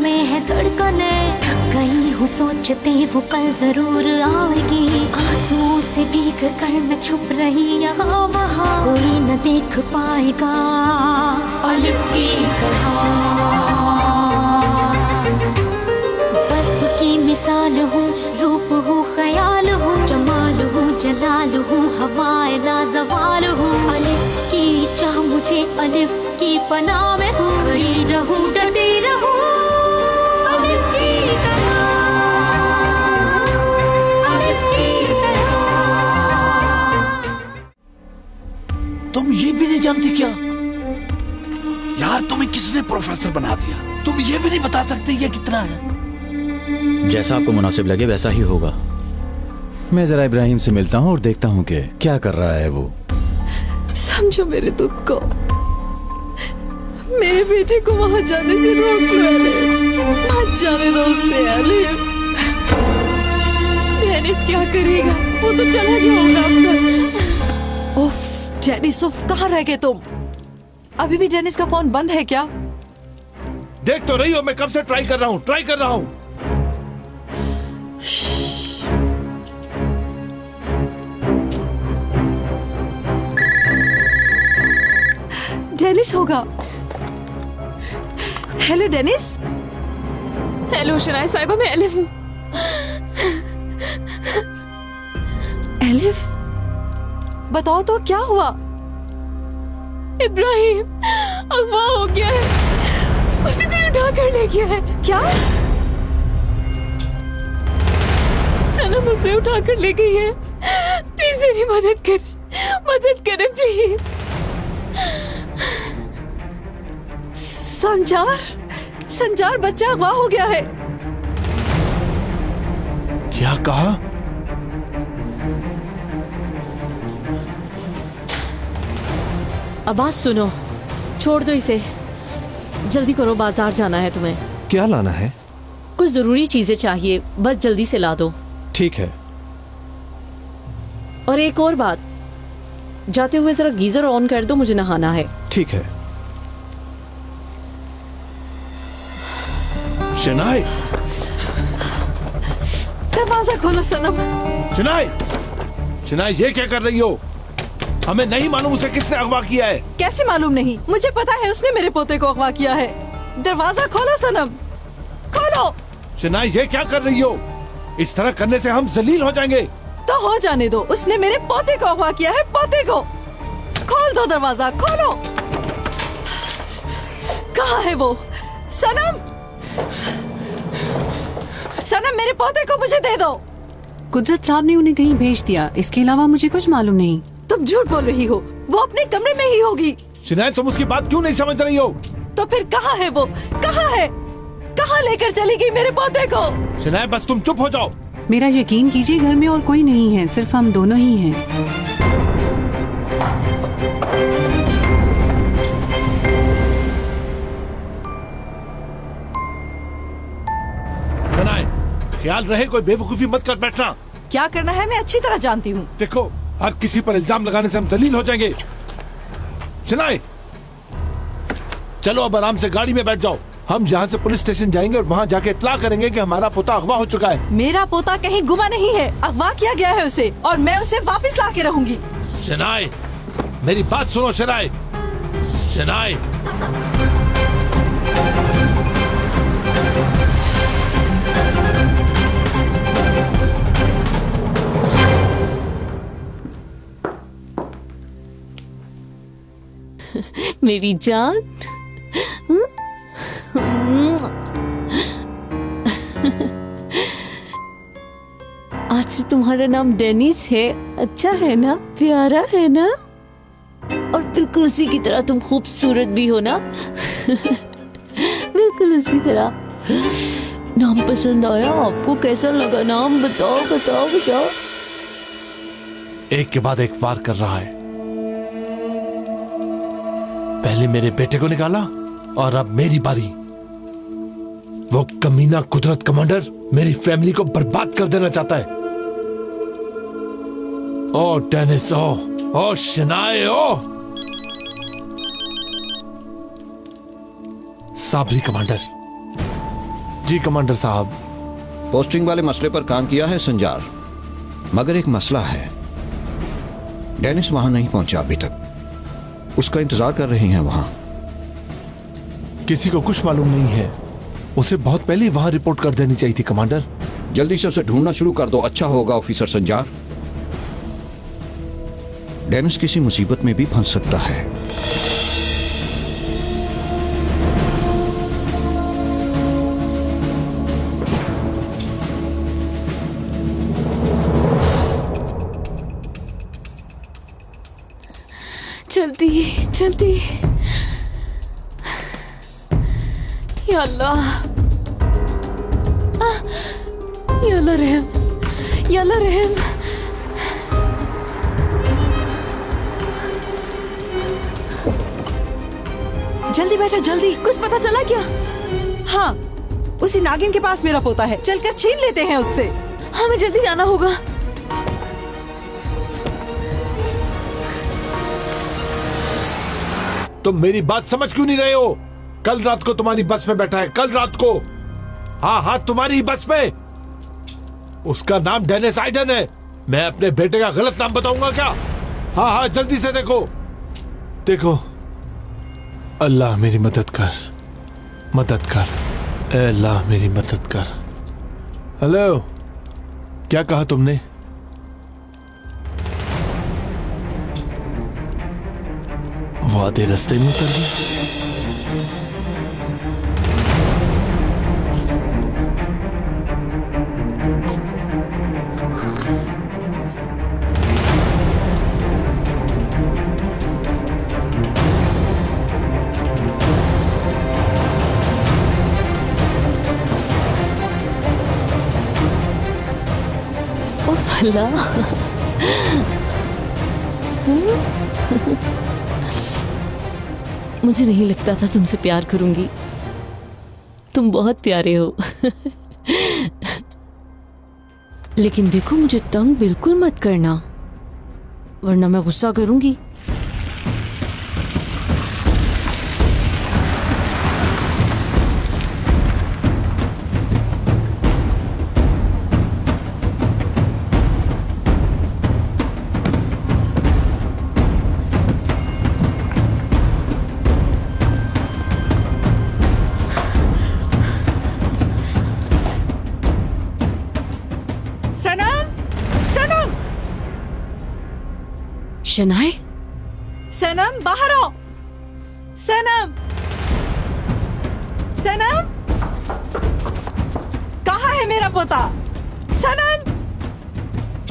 में है धड़कने, थक गई हूँ सोचते वो कल जरूर आएगी। आंसुओं से भीग कर मैं छुप रही यहाँ वहाँ, कोई न देख पाएगा अलिफ की तरह। बर्फ की मिसाल हूँ, रूप हूँ, ख्याल हूँ, जमाल हूँ, जलाल हूँ, हवाए लाजवाल हूँ। अलिफ की चाह मुझे अलिफ की पनाह में हूँ, खड़ी रहूँ डटी रहूँ अलिफ की तरह, अलिफ की तरह। तुम ये भी नहीं जानती क्या? यार तुम्हें किसने प्रोफेसर बना दिया? तुम ये भी नहीं बता सकते ये कितना है? जैसा आपको मुनासिब लगे वैसा ही होगा। मैं जरा इब्राहिम से मिलता हूँ और देखता हूँ कि क्या कर रहा है वो। समझो मेरे दुख को, मेरे बेटे को वहां जाने से रोक लो, मत जाने दो उसे। अलिफ, डेनिस क्या करेगा? वो तो चला गया होगा आपका। उफ, डेनिस, उफ, कहाँ रह गए तुम? अभी भी डेनिस का फोन बंद है क्या? देख तो रही हो मैं कब से ट्राई कर रहा हूँ। डेनिस होगा। Hello Dennis. हेलो शनाया साहिबा, मैं एलिफ हूँ। एलिफ, बताओ तो क्या हुआ? इब्राहिम अगवा हो गया है, उसे कोई उठा कर ले गया है। क्या? सनम उसे उठा कर ले गई है। प्लीज मेरी मदद करें प्लीज। संजार बच्चा अगवा हो गया है। क्या कहा? आवाज सुनो, छोड़ दो इसे, जल्दी करो, बाजार जाना है तुम्हें। क्या लाना है? कुछ जरूरी चीजें चाहिए, बस जल्दी से ला दो। ठीक है। और एक और बात, जाते हुए जरा गीजर ऑन कर दो, मुझे नहाना है। ठीक है। शनाए, दरवाजा खोलो सनम। शनाए ये क्या कर रही हो? हमें नहीं मालूम उसे किसने अगवा किया है। कैसे मालूम नहीं? मुझे पता है उसने मेरे पोते को अगवा किया है। दरवाजा खोलो सनम, खोलो। शनाए ये क्या कर रही हो? इस तरह करने से हम जलील हो जाएंगे। तो हो जाने दो, उसने मेरे पोते को अगवा किया है, पोते को। खोल दो दरवाजा, खोलो। कहाँ है वो? सनम, सनम, मेरे पोते को मुझे दे दो। कुदरत साहब ने उन्हें कहीं भेज दिया, इसके अलावा मुझे कुछ मालूम नहीं। तुम झूठ बोल रही हो, वो अपने कमरे में ही होगी। शनाए तुम उसकी बात क्यों नहीं समझ रही हो? तो फिर कहाँ है वो? कहाँ है? कहाँ लेकर चली गई मेरे पोते को? शनाए बस तुम चुप हो जाओ। मेरा यकीन कीजिए, घर में और कोई नहीं है, सिर्फ हम दोनों ही हैं। शनाए ख्याल रहे, कोई बेवकूफी मत कर बैठना। क्या करना है मैं अच्छी तरह जानती हूँ। देखो हर किसी पर इल्जाम लगाने से हम जलील हो जाएंगे। शनाए चलो अब आराम से गाड़ी में बैठ जाओ, हम यहाँ से पुलिस स्टेशन जाएंगे और वहाँ जाके इत्तला करेंगे कि हमारा पोता अगवा हो चुका है। मेरा पोता कहीं गुमा नहीं है, अगवा किया गया है उसे, और मैं उसे वापस ला के रहूंगी। शनाए मेरी बात सुनो। शनाए, शनाए मेरी जान, आज से तुम्हारा नाम डेनिस है। अच्छा है ना, प्यारा है ना, और बिल्कुल उसी की तरह तुम खूबसूरत भी हो ना। बिल्कुल उसकी तरह। नाम पसंद आया आपको? कैसा लगा नाम? बताओ बताओ बताओ। एक के बाद एक वार कर रहा है। पहले मेरे बेटे को निकाला और अब मेरी बारी। वो कमीना कुदरत कमांडर मेरी फैमिली को बर्बाद कर देना चाहता है। ओ डेनिस, ओ शनाए, ओ साबरी कमांडर, जी कमांडर साहब। पोस्टिंग वाले मसले पर काम किया है संजार, मगर एक मसला है। डेनिस वहां नहीं पहुंचा अभी तक, उसका इंतजार कर रहे हैं वहां। किसी को कुछ मालूम नहीं है, उसे बहुत पहले ही वहां रिपोर्ट कर देनी चाहिए थी कमांडर। जल्दी से उसे ढूंढना शुरू कर दो, अच्छा होगा ऑफिसर संजार। डेनिस किसी मुसीबत में भी फंस सकता है। जल्दी जल्दी, या अल्लाह, या अल्लाह रहम, या अल्लाह रहम। जल्दी बेटा जल्दी। कुछ पता चला क्या? हाँ, उसी नागिन के पास मेरा पोता है, चलकर छीन लेते हैं उससे। हमें जल्दी जाना होगा। तुम मेरी बात समझ क्यों नहीं रहे हो? कल रात को तुम्हारी बस में बैठा है, कल रात को। हाँ हाँ, तुम्हारी बस में। उसका नाम डेनिस आइडन है। मैं अपने बेटे का गलत नाम बताऊंगा क्या? हाँ हाँ, जल्दी से देखो देखो। अल्लाह मेरी मदद कर, मदद कर, ए अल्लाह मेरी मदद कर। हेलो, क्या कहा तुमने? वो आधे रास्ते में उतर गई। अल्लाह, मुझे नहीं लगता था तुमसे प्यार करूंगी। तुम बहुत प्यारे हो। लेकिन देखो, मुझे तंग बिल्कुल मत करना, वरना मैं गुस्सा करूंगी। शनाए, सनम बाहर आओ। सनम, सनम, कहाँ है मेरा पोता? सनम,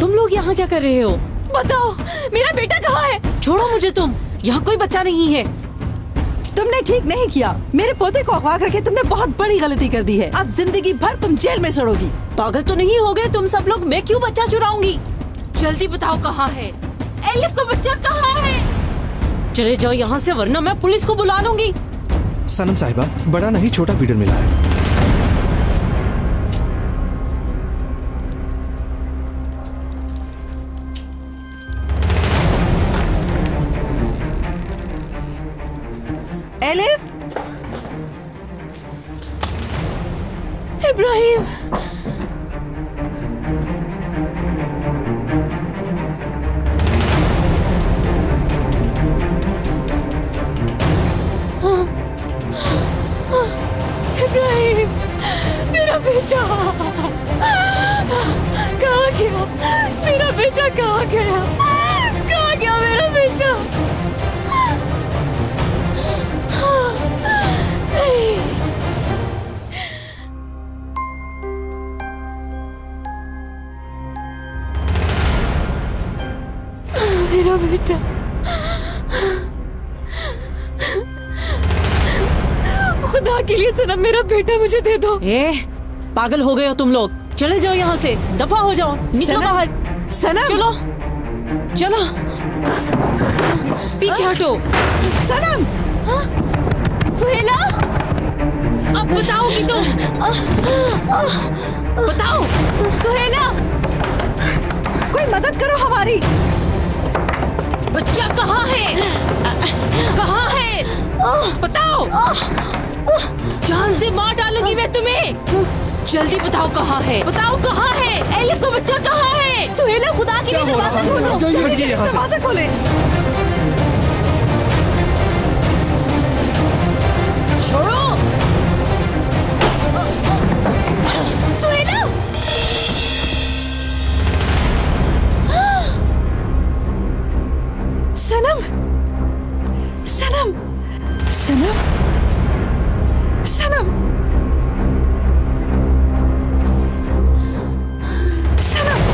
तुम लोग यहाँ क्या कर रहे हो? बताओ, मेरा बेटा कहाँ है? छोड़ो मुझे, तुम यहाँ कोई बच्चा नहीं है। तुमने ठीक नहीं किया। मेरे पोते को अगवा करके तुमने बहुत बड़ी गलती कर दी है। अब जिंदगी भर तुम जेल में सड़ोगी। पागल तो नहीं हो गए तुम सब लोग? मैं क्यों बच्चा चुराऊंगी? जल्दी बताओ कहाँ है? एलिफ का बच्चा कहाँ है? चले जाओ यहाँ से, वरना मैं पुलिस को बुला लूंगी। सनम साहिबा, बड़ा नहीं छोटा फीडर मिला है। एलिफ, इब्राहिम, इब्राहिम, मेरा बेटा कहाँ गया? मेरा बेटा कहाँ गया? कहाँ गया मेरा बेटा? नहीं, मेरा बेटा। खुदा के लिए सनम, मेरा बेटा मुझे दे दो। पागल हो गए हो तुम लोग? चले जाओ यहाँ से, दफा हो जाओ, निकलो बाहर। सनम, चलो चलो, पीछे हटो। सनम, सुहेला, अब बताओगी तुम? बताओ सुहेला, कोई मदद करो हमारी। बच्चा कहाँ है? कहाँ है? बताओ। जान से मार डालूंगी मैं तुम्हें। जल्दी बताओ कहाँ है, बताओ कहाँ है, एलिस का बच्चा कहाँ है? सुहेला खुदा के लिए दरवाजा खोलो। दरवाजा खोले। छोड़ो सुहेला। सनम, सनम, सनम, सनम, सनम।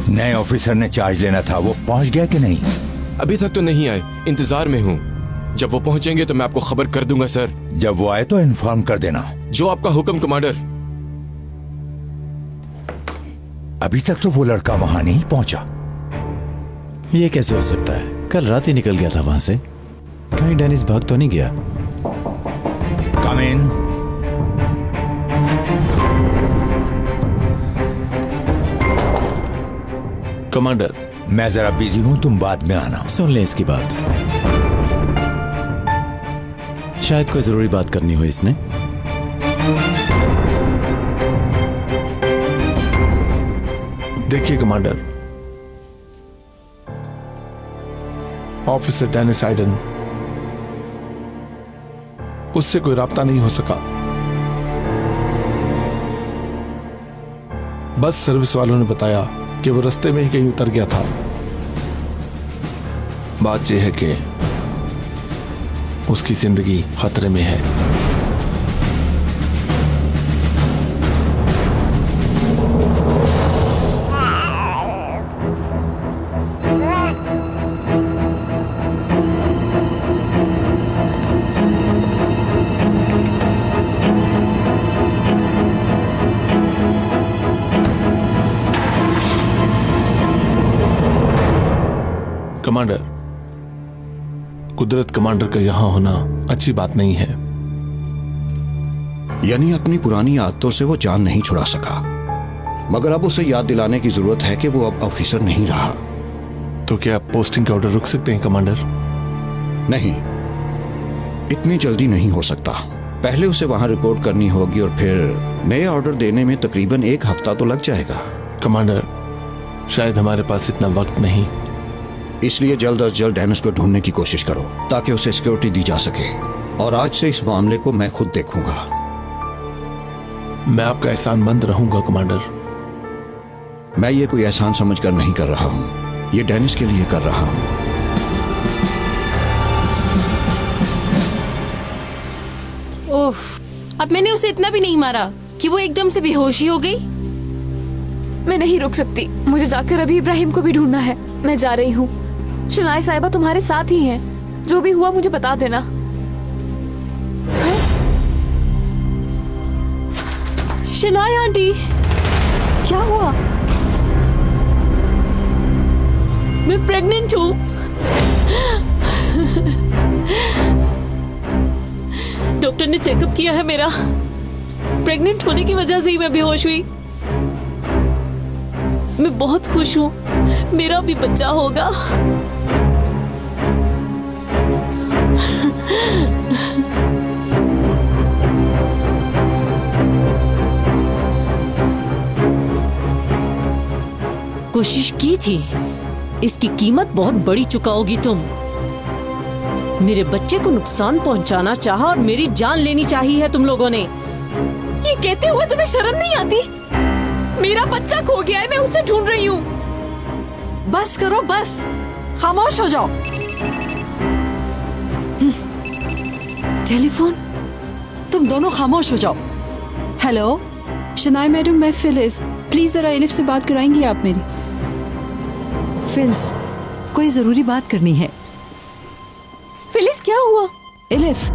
नए ऑफिसर ने चार्ज लेना था, वो पहुंच गया कि नहीं? अभी तक तो नहीं आए, इंतजार में हूँ। जब वो पहुंचेंगे तो मैं आपको खबर कर दूंगा सर। जब वो आए तो इन्फॉर्म कर देना। जो आपका हुक्म कमांडर। अभी तक तो वो लड़का वहां नहीं पहुंचा। ये कैसे हो सकता है? कल रात ही निकल गया था वहां से। कहीं डेनिस भाग तो नहीं गया? कम इन। कमांडर, मैं जरा बिजी हूं, तुम बाद में आना। सुन ले इसकी बात। शायद कोई जरूरी बात करनी हो इसने। देखिए कमांडर, ऑफिसर डेनिस आइडन, उससे कोई राब्ता नहीं हो सका। बस सर्विस वालों ने बताया कि वो रास्ते में ही कहीं उतर गया था। बात यह है कि उसकी जिंदगी खतरे में है। कमांडर, कुदरत कमांडर का यहां होना अच्छी बात नहीं है। यानी अपनी पुरानी आदतों से वो जान नहीं छुड़ा सका, मगर अब उसे याद दिलाने की जरूरत है कि वो अब ऑफिसर नहीं रहा। तो क्या पोस्टिंग का ऑर्डर रुक सकते हैं कमांडर? नहीं, इतनी जल्दी नहीं हो सकता। पहले उसे वहां रिपोर्ट करनी होगी और फिर नए ऑर्डर देने में तकरीबन 1 हफ्ता तो लग जाएगा। कमांडर, शायद हमारे पास इतना वक्त नहीं। इसलिए जल्द अज जल्द डेनिस को ढूंढने की कोशिश करो ताकि उसे सिक्योरिटी दी जा सके। और आज से इस मामले को मैं खुद देखूंगा। मैं आपका एहसानमंद रहूंगा कमांडर। मैं ये कोई एहसान समझकर नहीं कर रहा हूं, ये डेनिस के लिए कर रहा हूं। ओफ, अब मैंने उसे इतना भी नहीं मारा कि वो एकदम से बेहोशी हो गई। मैं नहीं रुक सकती, मुझे जाकर अभी इब्राहिम को भी ढूंढना है। मैं जा रही हूँ। शनाई साहिबा तुम्हारे साथ ही हैं। जो भी हुआ मुझे बता देना। शनाई आंटी, क्या हुआ? मैं प्रेग्नेंट हूँ। डॉक्टर ने चेकअप किया है मेरा। प्रेग्नेंट होने की वजह से ही मैं बेहोश हुई। मैं बहुत खुश हूँ, मेरा भी बच्चा होगा। कोशिश की थी, इसकी कीमत बहुत बड़ी चुकाओगी तुम। मेरे बच्चे को नुकसान पहुंचाना चाहा और मेरी जान लेनी चाहिए है तुम लोगों ने। ये कहते हुए तुम्हें शर्म नहीं आती? मेरा बच्चा खो गया है, मैं उसे ढूंढ रही हूँ। बस करो, बस खामोश हो जाओ। टेलीफोन, तुम दोनों खामोश हो जाओ। हेलो शनाई मैडम, मैं फिलिस, प्लीज जरा एलिफ से बात कराएंगी आप मेरी? फिलिस, कोई जरूरी बात करनी है। फिलिस, क्या हुआ? एलिफ,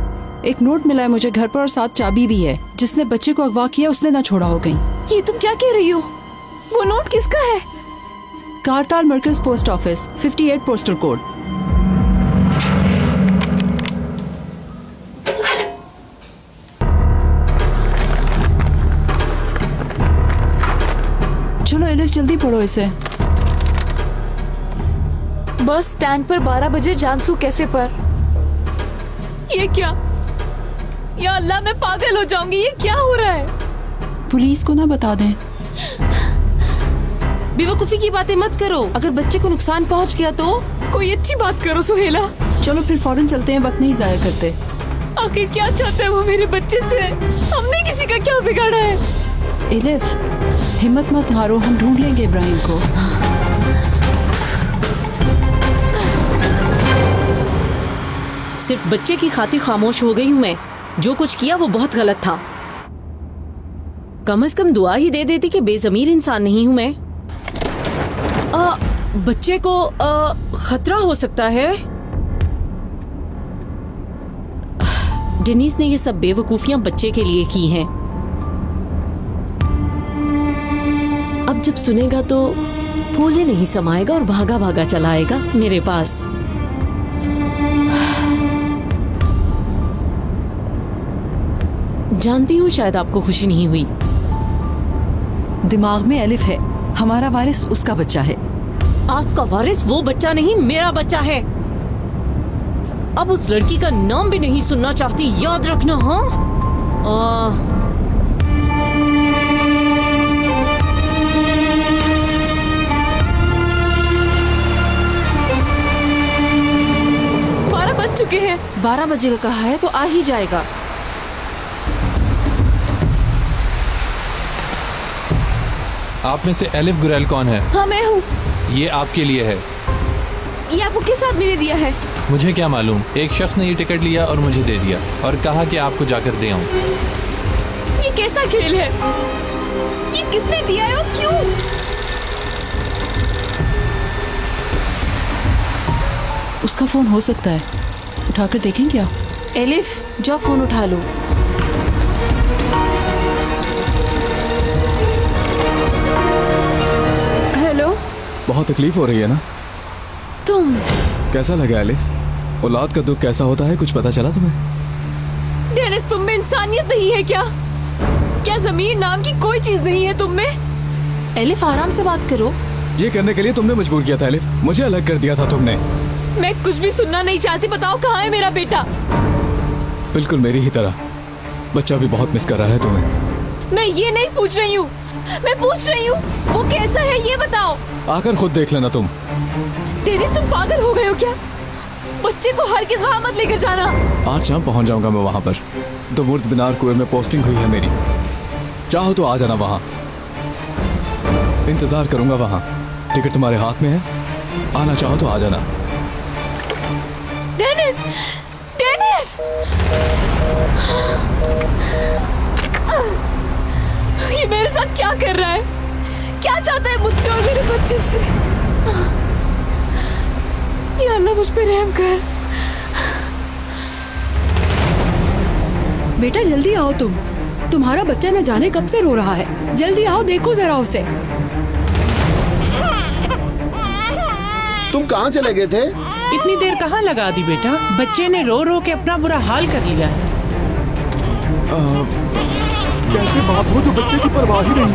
एक नोट मिला है मुझे घर पर और साथ चाबी भी है। जिसने बच्चे को अगवा किया उसने ना छोड़ा हो कहीं। ये तुम क्या कह रही हो? वो नोट किसका है? कारताल मर्कज पोस्ट ऑफिस, 58 पोस्टल कोड। चलो एलिफ जल्दी पढ़ो इसे। बस स्टैंड पर 12 बजे जानसू कैफे पर। ये क्या? या अल्लाह, मैं पागल हो जाऊंगी। ये क्या हो रहा है? पुलिस को ना बता दें। बेवकूफी की बातें मत करो। अगर बच्चे को नुकसान पहुंच गया तो कोई अच्छी बात करो सुहेला। चलो फिर फौरन चलते हैं, वक्त नहीं जाया करते। आखिर क्या चाहते हैं वो मेरे बच्चे से? हमने किसी का क्या बिगाड़ा है? एलिफ, हिम्मत मत हारो, हम ढूंढ लेंगे इब्राहिम को। सिर्फ बच्चे की खातिर खामोश हो गई हूँ मैं। जो कुछ किया वो बहुत गलत था। कम से कम दुआ ही दे देती कि बेजमीर इंसान नहीं हूँ मैं। बच्चे को खतरा हो सकता है। डेनिस ने ये सब बेवकूफियां बच्चे के लिए की हैं। अब जब सुनेगा तो फूले नहीं समाएगा और भागा भागा चला आएगा मेरे पास। जानती हूँ शायद आपको खुशी नहीं हुई। दिमाग में एलिफ है, हमारा वारिस उसका बच्चा है। आपका वारिस वो बच्चा नहीं, मेरा बच्चा है। अब उस लड़की का नाम भी नहीं सुनना चाहती, याद रखना। हाँ, बज चुके हैं। 12 बजे का कहा है तो आ ही जाएगा। आप में से एलिफ गुरैल कौन है? हाँ, मैं हूँ। ये आपके लिए है। ये आपको किस आदमी ने दिया है? मुझे क्या मालूम, एक शख्स ने ये टिकट लिया और मुझे दे दिया और कहा कि आपको जाकर दे आऊं। ये कैसा खेल है? ये किसने दिया है और क्यों? उसका फोन हो सकता है, उठाकर देखें क्या? एलिफ, जाओ फोन उठा लो। हेलो। बहुत तकलीफ हो रही है ना? तुम कैसा लगा एलिफ? औलाद का दुख कैसा होता है, कुछ पता चला तुम्हें? डेनिस, तुम में इंसानियत नहीं है क्या? क्या ज़मीर नाम की कोई चीज नहीं है तुम में? एलिफ, आराम से बात करो। ये करने के लिए तुमने मजबूर किया था एलिफ, मुझे अलग कर दिया था तुमने। मैं कुछ भी सुनना नहीं चाहती। बताओ कहाँ है मेरा बेटा? बिल्कुल मेरी ही तरह, बच्चा भी बहुत मिस कर रहा है तुम्हें। मैं ये नहीं पूछ रही हूँ, मैं पूछ रही हूँ वो कैसा है, ये बताओ। आकर खुद देख लेना तुम। डेनिस, तुम पागल हो गए हो क्या? बच्चे को हर किस वहाँ मत लेकर जाना। आज शाम पहुँच जाऊंगा मैं वहाँ पर। दुमुर्द बिनार कुएं में पोस्टिंग हुई है मेरी, चाहो तो आ जाना वहाँ। इंतजार करूंगा वहाँ। टिकट तुम्हारे हाथ में है, आना चाहो तो आ जाना। Dennis, Dennis! ये मेरे साथ क्या कर रहा है? क्या चाहता है मुझसे और मेरे बच्चे से? या अल्लाह, मुझ पे रहम कर। बेटा जल्दी आओ, तुम्हारा बच्चा न जाने कब से रो रहा है। जल्दी आओ, देखो जरा उसे। तुम कहाँ चले गए थे? इतनी देर कहाँ लगा दी बेटा? बच्चे ने रो रो के अपना बुरा हाल कर लिया है। कैसे बाप हो जो बच्चे की परवाह ही नहीं?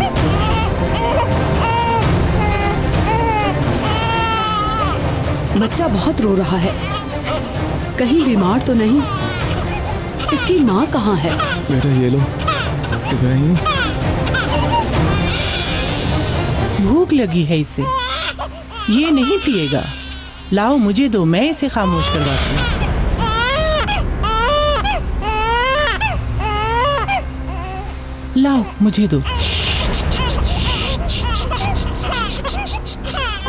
बच्चा बहुत रो रहा है, कहीं बीमार तो नहीं? इसकी माँ कहाँ है? बेटा ये लो, इब्राहिम। भूख लगी है इसे, ये नहीं पिएगा। लाओ मुझे दो, मैं इसे खामोश करवाती हूँ। लाओ मुझे दो।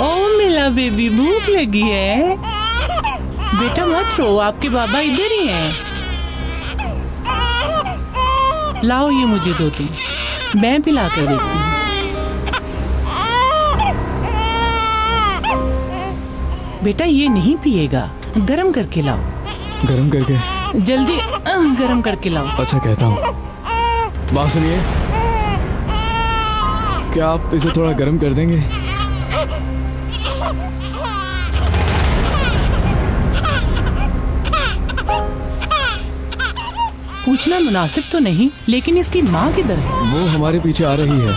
ओ मेरा बेबी, भूख लगी है? बेटा मत रो, आपके बाबा इधर ही हैं। लाओ ये मुझे दो तुम, मैं पिला कर देखती हूँ। बेटा ये नहीं पिएगा, गरम करके लाओ। गरम करके? जल्दी गरम करके लाओ। अच्छा कहता हूँ। बात सुनिए, क्या आप इसे थोड़ा गरम कर देंगे? पूछना मुनासिब तो नहीं, लेकिन इसकी माँ किधर है? वो हमारे पीछे आ रही है।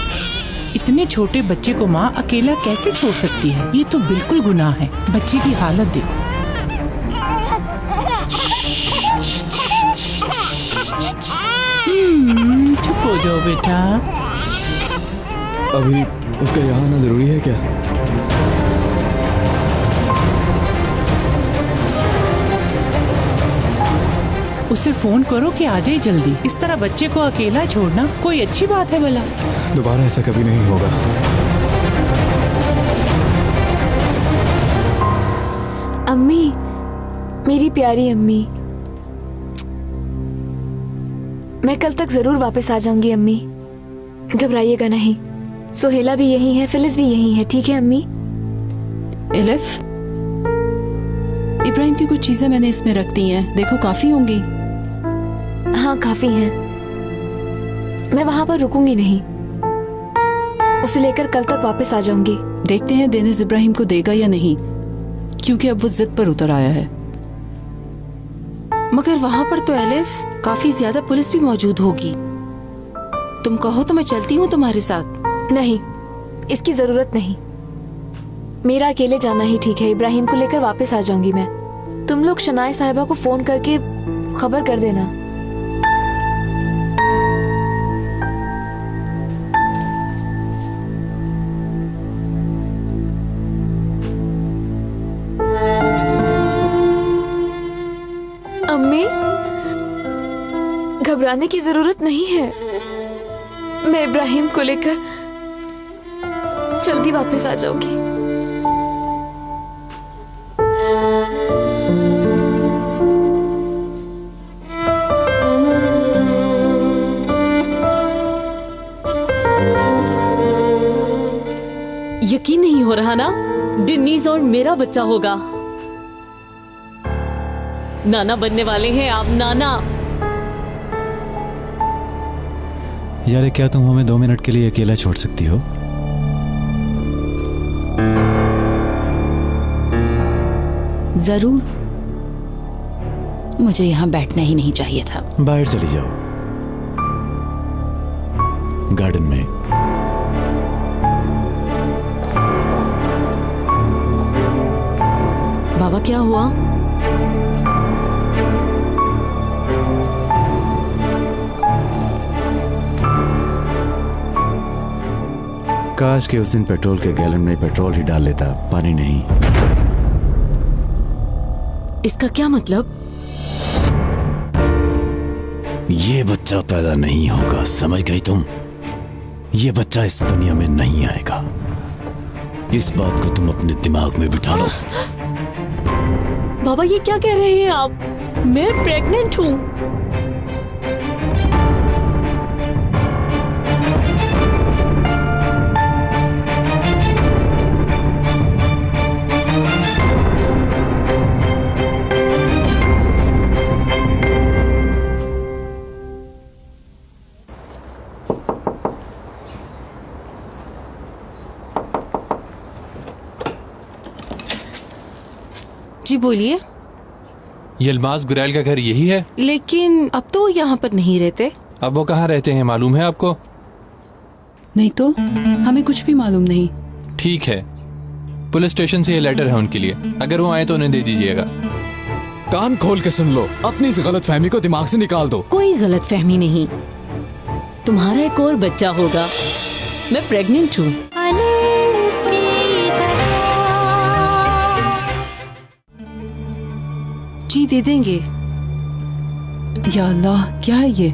इतने छोटे बच्चे को माँ अकेला कैसे छोड़ सकती है? ये तो बिल्कुल गुनाह है। बच्चे की हालत देखो। चुप हो जाओ बेटा। अभी उसका यहाँ आना जरूरी है क्या? उसे फोन करो कि आ जाए जल्दी। इस तरह बच्चे को अकेला छोड़ना कोई अच्छी बात है भला? दोबारा ऐसा कभी नहीं होगा। अम्मी, मेरी प्यारी अम्मी, मैं कल तक जरूर वापस आ जाऊंगी अम्मी, घबराइएगा नहीं। सोहेला भी यही है, फिलिस भी यही है, ठीक है अम्मी? एलिफ, इब्राहिम की कुछ चीजें मैंने इसमें रख दी हैं, देखो काफी होंगी। हाँ काफी हैं। मैं वहां पर रुकूंगी नहीं, उसे लेकर कल तक वापस आ जाऊंगी। देखते हैं डेनिस इब्राहिम को देगा या नहीं, क्योंकि अब वो जिद पर उतर आया है। मगर वहां पर तो एलिफ काफी ज्यादा पुलिस भी मौजूद होगी। तुम कहो तो मैं चलती हूँ तुम्हारे साथ। नहीं, इसकी जरूरत नहीं। मेरा अकेले जाना ही ठीक है। इब्राहिम को लेकर वापस आ जाऊंगी मैं। तुम लोग शनाए साहिबा को फोन करके खबर कर देना। अम्मी, घबराने की जरूरत नहीं है। मैं इब्राहिम को लेकर जल्दी वापस आ जाऊंगी। यकीन नहीं हो रहा ना, डिन्नीज और मेरा बच्चा होगा। नाना बनने वाले हैं आप, नाना। यार क्या तुम हमें 2 मिनट के लिए अकेला छोड़ सकती हो? जरूर। मुझे यहाँ बैठना ही नहीं चाहिए था। बाहर चली जाओ, गार्डन में। बाबा क्या हुआ? काश के उस दिन पेट्रोल के गैलन में पेट्रोल ही डाल लेता, पानी नहीं। इसका क्या मतलब? ये बच्चा पैदा नहीं होगा, समझ गई तुम? ये बच्चा इस दुनिया में नहीं आएगा। इस बात को तुम अपने दिमाग में बिठा लो। बाबा ये क्या कह रहे हैं आप? मैं प्रेग्नेंट हूँ। जी बोलिए। यलमाज गुरैल का घर यही है? लेकिन अब तो यहाँ पर नहीं रहते। अब वो कहाँ रहते हैं मालूम है आपको? नहीं तो, हमें कुछ भी मालूम नहीं। ठीक है, पुलिस स्टेशन से ये लेटर है उनके लिए। अगर वो आए तो उन्हें दे दीजिएगा। कान खोल के सुन लो, अपनी इस गलत फहमी को दिमाग से निकाल दो। कोई गलत फहमी नहीं, तुम्हारा एक और बच्चा होगा। मैं प्रेग्नेंट हूँ। जी दे देंगे। या अल्लाह, क्या है ये?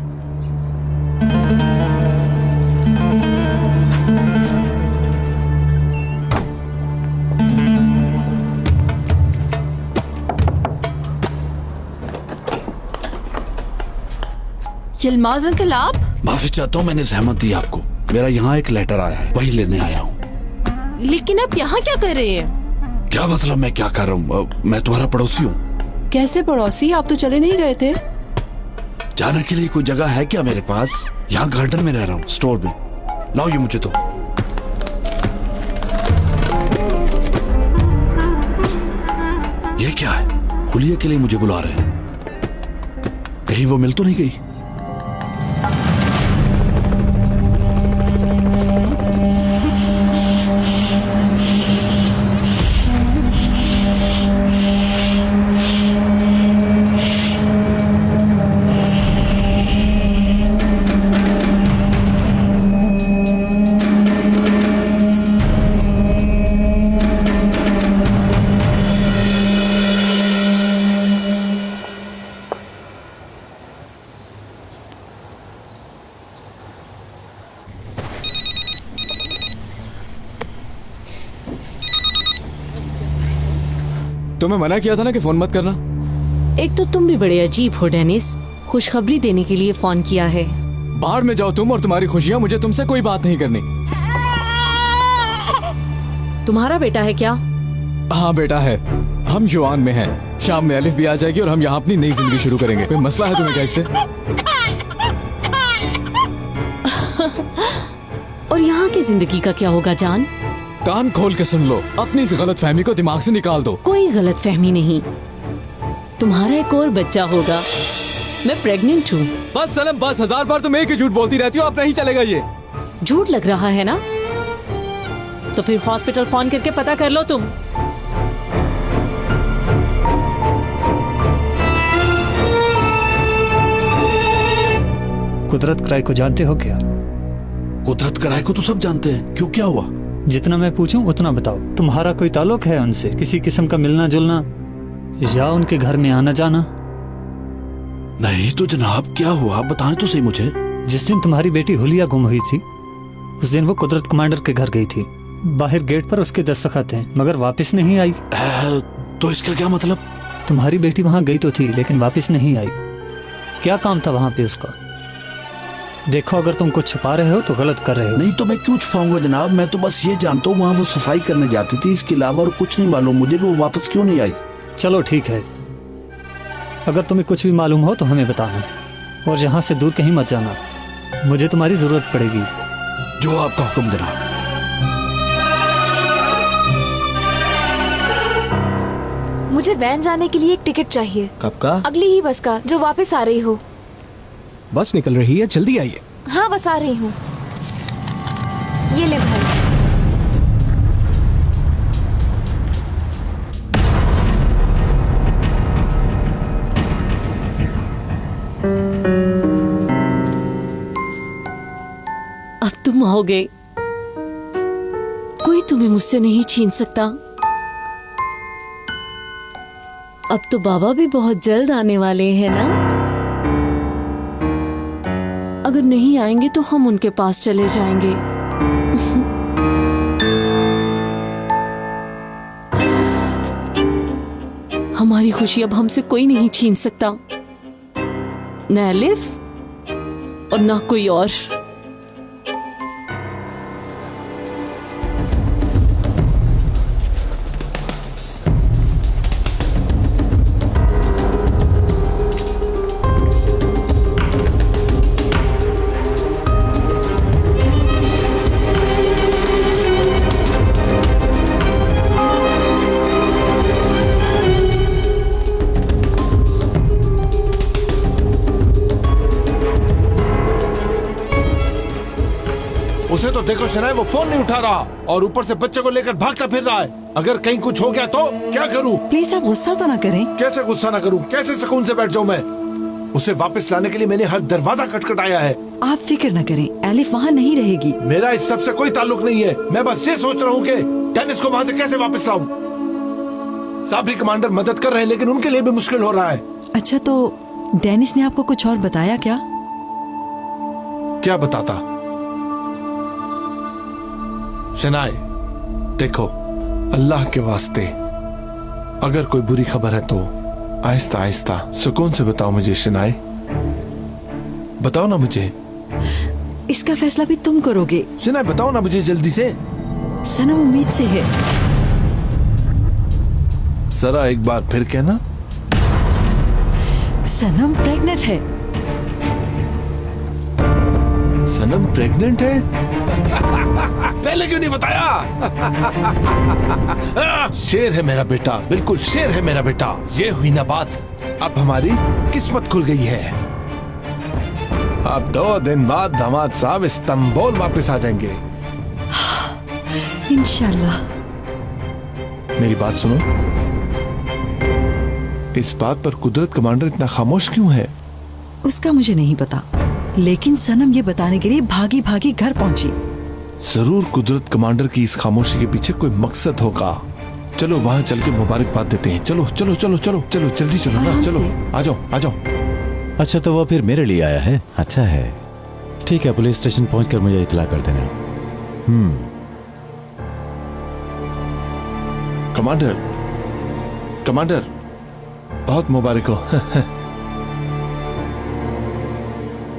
यलमाज अंकल आप? माफी चाहता हूँ, मैंने जहमत दी आपको। मेरा यहाँ एक लेटर आया है, वही लेने आया हूँ। लेकिन आप यहाँ क्या कर रहे हैं? क्या मतलब मैं क्या कर रहा हूँ? मैं तुम्हारा पड़ोसी हूँ। कैसे पड़ोसी? आप तो चले नहीं गए थे। जाने के लिए कोई जगह है क्या मेरे पास? यहाँ गार्डन में रह रहा हूँ, स्टोर में। लाओ ये मुझे तो। ये क्या है? हुलिया के लिए मुझे बुला रहे हैं। कहीं वो मिल तो नहीं गई? तुम्हें मना किया था ना कि फोन मत करना। एक तो तुम भी बड़े अजीब हो डेनिस, खुशखबरी देने के लिए फोन किया है। बाहर में जाओ तुम और तुम्हारी खुशियाँ, मुझे तुमसे कोई बात नहीं करनी। तुम्हारा बेटा है क्या? हाँ बेटा है, हम जुआन में हैं। शाम में अलिफ भी आ जाएगी और हम यहाँ अपनी नई जिंदगी शुरू करेंगे। कोई मसला है तुम्हें क्या इससे? और यहाँ की जिंदगी का क्या होगा जान? कान खोल के सुन लो, अपनी इस गलत फहमी को दिमाग से निकाल दो। कोई गलत फहमी नहीं, तुम्हारा एक और बच्चा होगा। मैं प्रेग्नेंट हूँ। बस सनम बस, 1000 बार तुम एक ही झूठ बोलती रहती हो, अब नहीं चलेगा ये। झूठ लग रहा है ना? तो फिर हॉस्पिटल फोन करके पता कर लो तुम। कुदरत कराई को जानते हो क्या? कुदरत कराई को तो सब जानते हैं, क्यों क्या हुआ? जितना मैं पूछूं उतना बताओ। तुम्हारा कोई ताल्लुक है उनसे, किसी किस्म का मिलना जुलना या उनके घर में आना जाना? नहीं तो जनाब, क्या हुआ बताएं तो सही मुझे। जिस दिन तुम्हारी बेटी हुलिया गुम हुई थी उस दिन वो कुदरत कमांडर के घर गई थी। बाहर गेट पर उसके दस्तखत हैं, मगर वापस नहीं आई। तो इसका क्या मतलब? तुम्हारी बेटी वहाँ गई तो थी लेकिन वापस नहीं आई। क्या काम था वहाँ पे उसका? देखो, अगर तुम कुछ छुपा रहे हो तो गलत कर रहे हो। नहीं तो मैं क्यों छुपाऊंगा जनाब, मैं तो बस ये जानता हूँ वहाँ वो सफाई करने जाती थी, इसके अलावा और कुछ नहीं मालूम मुझे कि वो वापस क्यों नहीं आई। चलो ठीक है, अगर तुम्हें कुछ भी मालूम हो तो हमें बताना, और यहाँ से दूर कहीं मत जाना, मुझे तुम्हारी जरूरत पड़ेगी। जो आपका हुक्म जनाब। मुझे वैन जाने के लिए एक टिकट चाहिए। कब का? अगली ही बस का, जो वापस आ रही हो। बस निकल रही है, जल्दी आइए। हाँ बस आ रही हूँ। ये ले भाई। अब तुम आओगे, कोई तुम्हें मुझसे नहीं छीन सकता। अब तो बाबा भी बहुत जल्द आने वाले हैं ना? अगर नहीं आएंगे तो हम उनके पास चले जाएंगे। हमारी खुशी अब हमसे कोई नहीं छीन सकता, न अलिफ और न कोई और। उसे तो देखो शनाए, वो फोन नहीं उठा रहा और ऊपर से बच्चे को लेकर भागता फिर रहा है। अगर कहीं कुछ हो गया तो क्या करूं? प्लीज आप गुस्सा तो ना करें। कैसे गुस्सा ना करूं? कैसे सुकून से बैठ जाऊं मैं? उसे वापस लाने के लिए मैंने हर दरवाजा खटखटाया है। आप फिक्र न करें, एलिफ वहाँ नहीं रहेगी। मेरा इस सब से कोई ताल्लुक नहीं है। मैं बस ये सोच रहा हूँ कि डेनिस को वहाँ से कैसे वापस लाऊं। साबरी कमांडर मदद कर रहे हैं लेकिन उनके लिए भी मुश्किल हो रहा है। अच्छा तो डेनिस ने आपको कुछ और बताया क्या? क्या बताता? शनाए देखो, अल्लाह के वास्ते अगर कोई बुरी खबर है तो आहिस्ता आहिस्ता सुकून से बताओ मुझे। शनाए बताओ ना मुझे। इसका फैसला भी तुम करोगे। शनाए बताओ ना मुझे जल्दी से। सनम उम्मीद से है। जरा एक बार फिर कहना। सनम प्रेग्नेंट है। सनम प्रेग्नेंट है? पहले क्यों नहीं बताया? शेर है मेरा बेटा, बिल्कुल शेर है मेरा बेटा। ये हुई ना बात, अब हमारी किस्मत खुल गई है। अब 2 दिन बाद दामाद साहब इस्तांबुल वापस आ जाएंगे इंशाल्लाह। मेरी बात सुनो, इस बात पर कुदरत कमांडर इतना खामोश क्यों है? उसका मुझे नहीं पता, लेकिन सनम ये बताने के लिए भागी भागी घर पहुंची। जरूर कुदरत कमांडर की इस खामोशी के पीछे कोई मकसद होगा। चलो वहां चल के मुबारकबाद देते हैं। चलो चलो चलो चलो चलो जल्दी चलो ना, चलो आ जाओ आ जाओ। अच्छा तो वो फिर मेरे लिए आया है? अच्छा है, ठीक है, पुलिस स्टेशन पहुंचकर मुझे इत्तला कर देना। कमांडर, कमांडर, बहुत मुबारक हो।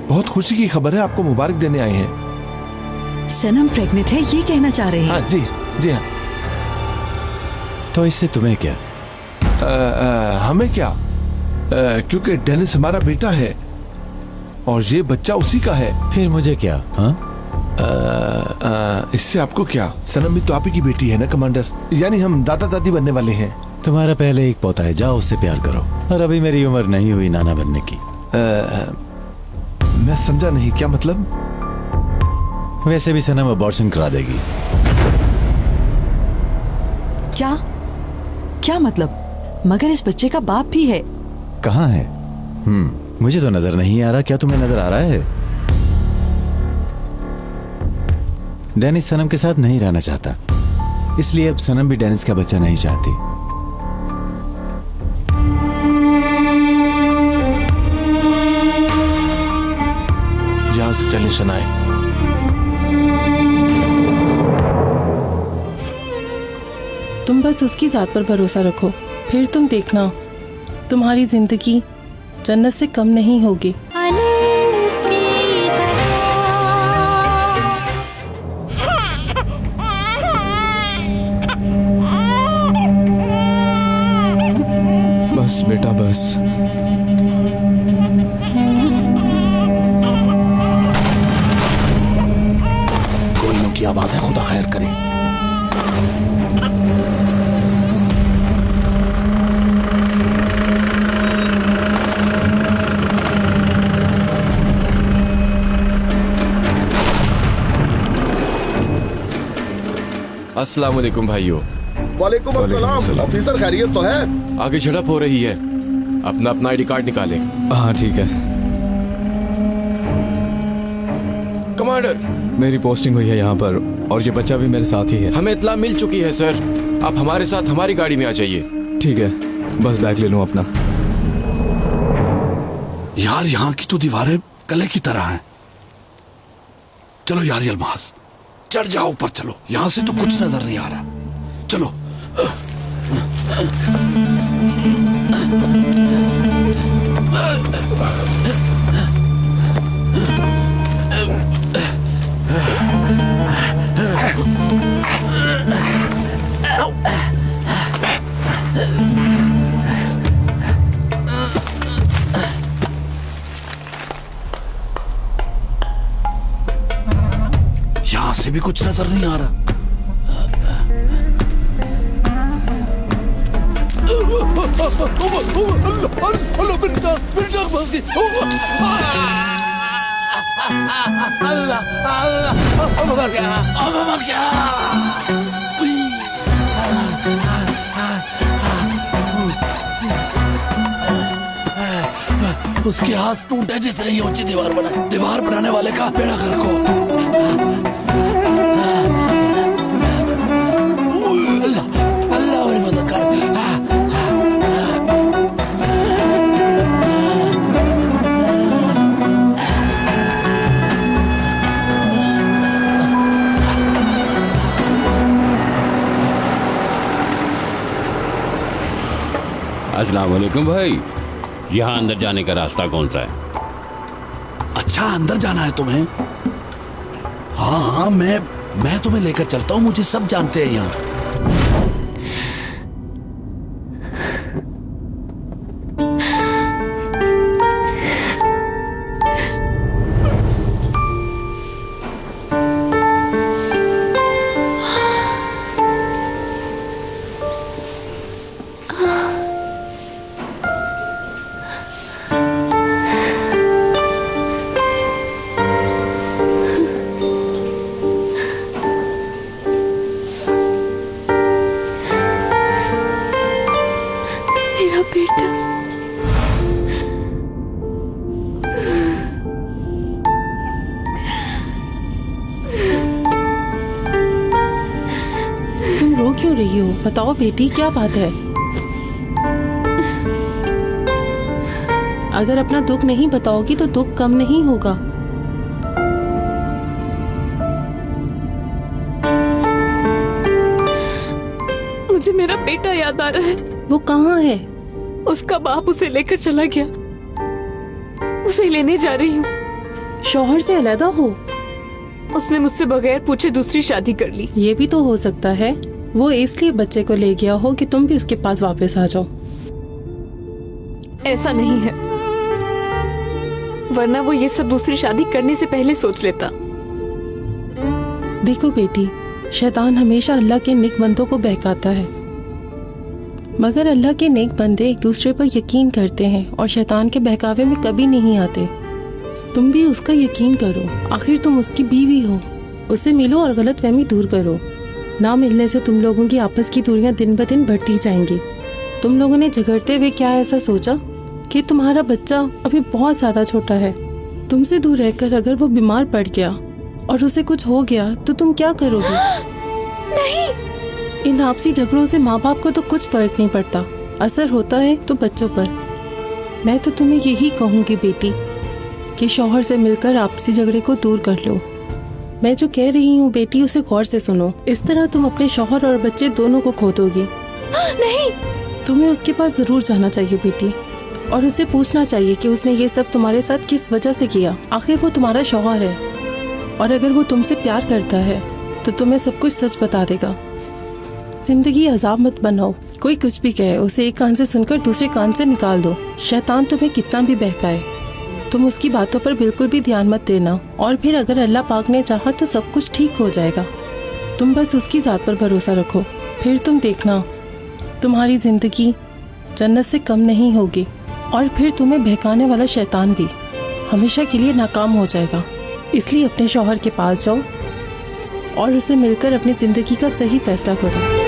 बहुत खुशी की खबर है, आपको मुबारक देने आए हैं। सनम प्रेग्नेंट है, ये कहना चाह रहे हैं? हाँ जी, जी हाँ। तो इससे तुम्हें क्या? हमें क्या? क्योंकि डेनिस हमारा बेटा है और ये बच्चा उसी का है। फिर मुझे क्या? हाँ? इससे आपको क्या? सनम भी तो आप ही की बेटी है ना कमांडर, यानी हम दादा दादी बनने वाले हैं। तुम्हारा पहले एक पोता है, जाओ उससे प्यार करो। और अभी मेरी उम्र नहीं हुई नाना बनने की। मैं समझा नहीं, क्या मतलब? वैसे भी सनम अबॉर्शन करा देगी। क्या क्या मतलब? मगर इस बच्चे का बाप भी है। कहाँ है? मुझे तो नजर नहीं आ रहा। क्या तुम्हें नजर आ रहा है? डेनिस सनम के साथ नहीं रहना चाहता, इसलिए अब सनम भी डेनिस का बच्चा नहीं चाहती। यहां से चले शनाए। तुम बस उसकी जात पर भरोसा रखो, फिर तुम देखना तुम्हारी जिंदगी जन्नत से कम नहीं होगी। बस बेटा बस। गोलियों की आवाजें खुदा खैर करे। अस्सलाम वालेकुम भाइयों। वालेकुम अस्सलाम। ऑफिसर खैरियत तो है? आगे झड़प हो रही है, अपना अपना आईडी कार्ड निकालें। हाँ ठीक है। कमांडर, मेरी पोस्टिंग हुई है यहाँ पर और ये बच्चा भी मेरे साथ ही है। हमें इत्तला मिल चुकी है सर, आप हमारे साथ हमारी गाड़ी में आ जाइए। ठीक है, बस बैग ले लूँ अपना। यार यहाँ की तो दीवारें कले की तरह हैं। चलो यार यलमास, चढ़ जाओ ऊपर, चलो। यहाँ से तो कुछ नजर नहीं आ रहा। चलो। यहाँ से भी कुछ नजर नहीं आ रहा। उसके हाथ टूटे जितने ही ऊंची दीवार बनाए। दीवार बनाने वाले का बेड़ा गर्क हो। अल्लाह और मदद कर। अस्सलाम वालेकुम भाई, यहाँ अंदर जाने का रास्ता कौन सा है? अच्छा, अंदर जाना है तुम्हें? हाँ हाँ, मैं तुम्हें लेकर चलता हूँ, मुझे सब जानते हैं यहाँ। क्यों रही हो? बताओ बेटी, क्या बात है? अगर अपना दुख नहीं बताओगी तो दुख कम नहीं होगा। मुझे मेरा बेटा याद आ रहा है। वो कहाँ है? उसका बाप उसे लेकर चला गया। उसे लेने जा रही हूँ। शौहर से अलग हो? उसने मुझसे बगैर पूछे दूसरी शादी कर ली। ये भी तो हो सकता है वो इसलिए बच्चे को ले गया हो कि तुम भी उसके पास वापस आ जाओ। ऐसा नहीं है, वरना वो ये सब दूसरी शादी करने से पहले सोच लेता। देखो बेटी, शैतान हमेशा अल्लाह के नेक बंदों को बहकाता है, मगर अल्लाह के नेक बंदे एक दूसरे पर यकीन करते हैं और शैतान के बहकावे में कभी नहीं आते। तुम भी उसका यकीन करो, आखिर तुम उसकी बीवी हो। उससे मिलो और गलतफहमी दूर करो। ना मिलने से तुम लोगों की आपस की दूरियां दिन ब दिन बढ़ती जाएंगी। तुम लोगों ने झगड़ते हुए क्या ऐसा सोचा कि तुम्हारा बच्चा अभी बहुत ज्यादा छोटा है? तुमसे दूर रहकर अगर वो बीमार पड़ गया और उसे कुछ हो गया तो तुम क्या करोगे? नहीं, इन आपसी झगड़ों से माँ बाप को तो कुछ फर्क नहीं पड़ता, असर होता है तो बच्चों पर। मैं तो तुम्हें यही कहूँगी बेटी कि शौहर से मिलकर आपसी झगड़े को दूर कर लो। मैं जो कह रही हूँ बेटी, उसे गौर से सुनो। इस तरह तुम अपने शौहर और बच्चे दोनों को खो दोगी। नहीं, तुम्हें उसके पास जरूर जाना चाहिए बेटी, और उसे पूछना चाहिए कि उसने ये सब तुम्हारे साथ किस वजह से किया। आखिर वो तुम्हारा शौहर है, और अगर वो तुमसे प्यार करता है तो तुम्हें सब कुछ सच बता देगा। जिंदगी अजाब मत बनाओ। कोई कुछ भी कहे उसे एक कान से सुनकर दूसरे कान से निकाल दो। शैतान तुम्हें कितना भी बहकाए, तुम उसकी बातों पर बिल्कुल भी ध्यान मत देना, और फिर अगर अल्लाह पाक ने चाहा तो सब कुछ ठीक हो जाएगा। तुम बस उसकी जात पर भरोसा रखो, फिर तुम देखना तुम्हारी जिंदगी जन्नत से कम नहीं होगी, और फिर तुम्हें बहकाने वाला शैतान भी हमेशा के लिए नाकाम हो जाएगा। इसलिए अपने शौहर के पास जाओ और उसे मिलकर अपनी जिंदगी का सही फैसला करो।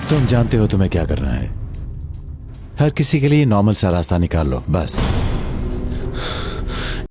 तुम जानते हो तुम्हें क्या करना है। हर किसी के लिए नॉर्मल सा रास्ता निकाल लो बस।